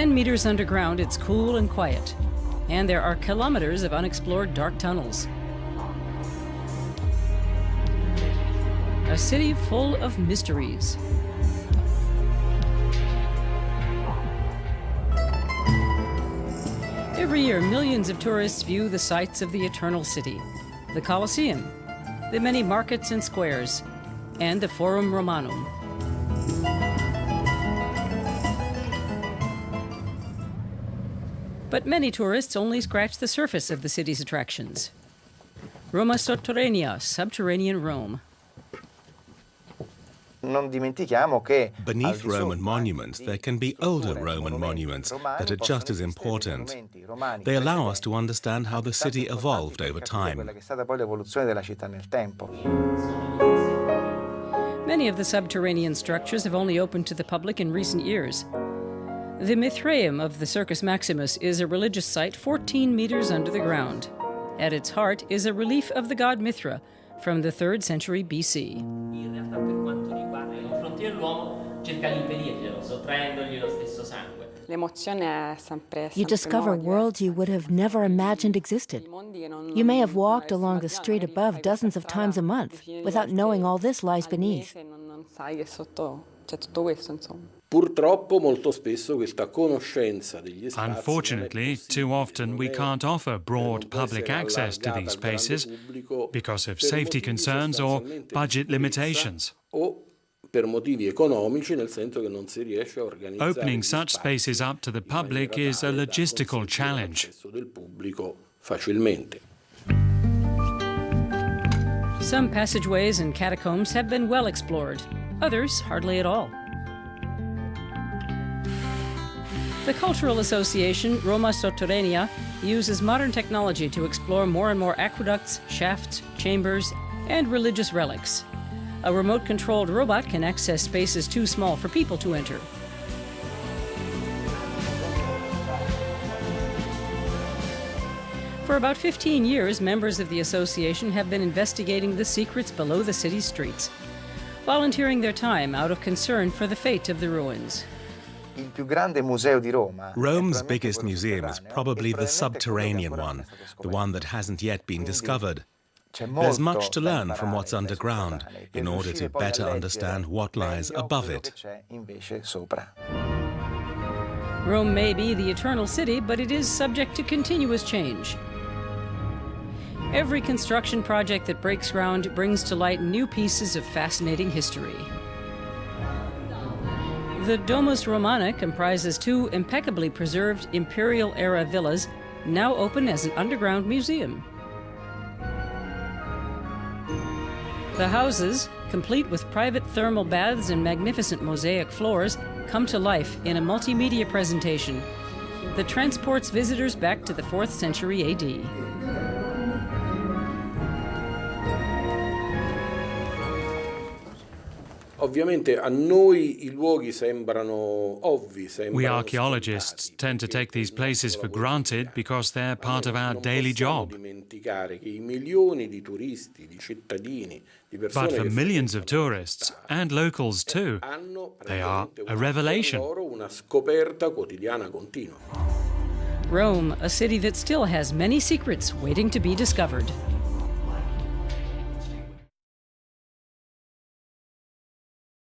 10 meters underground, it's cool and quiet. And there are kilometers of unexplored dark tunnels. A city full of mysteries. Every year, millions of tourists view the sights of the Eternal City, the Colosseum, the many markets and squares, and the Forum Romanum. But many tourists only scratch the surface of the city's attractions. Roma Sotterranea, subterranean Rome. Beneath Roman monuments, there can be older Roman monuments that are just as important. They allow us to understand how the city evolved over time. Many of the subterranean structures have only opened to the public in recent years. The Mithraeum of the Circus Maximus is a religious site 14 meters under the ground. At its heart is a relief of the god Mithra from the 3rd century BC. You discover worlds you would have never imagined existed. You may have walked along the street above dozens of times a month without knowing all this lies beneath. Unfortunately, too often we can't offer broad public access to these spaces because of safety concerns or budget limitations. Opening such spaces up to the public is a logistical challenge. Some passageways and catacombs have been well explored, others hardly at all. The Cultural Association Roma Sotterranea uses modern technology to explore more and more aqueducts, shafts, chambers, and religious relics. A remote-controlled robot can access spaces too small for people to enter. For about 15 years, members of the association have been investigating the secrets below the city's streets, volunteering their time out of concern for the fate of the ruins. Rome's biggest museum is probably the subterranean one, the one that hasn't yet been discovered. There's much to learn from what's underground in order to better understand what lies above it. Rome may be the eternal city, but it is subject to continuous change. Every construction project that breaks ground brings to light new pieces of fascinating history. The Domus Romana comprises 2 impeccably preserved imperial-era villas, now open as an underground museum. The houses, complete with private thermal baths and magnificent mosaic floors, come to life in a multimedia presentation that transports visitors back to the 4th century AD. We archaeologists tend to take these places for granted because they're part of our daily job. But for millions of tourists, and locals too, they are a revelation. Rome, a city that still has many secrets waiting to be discovered.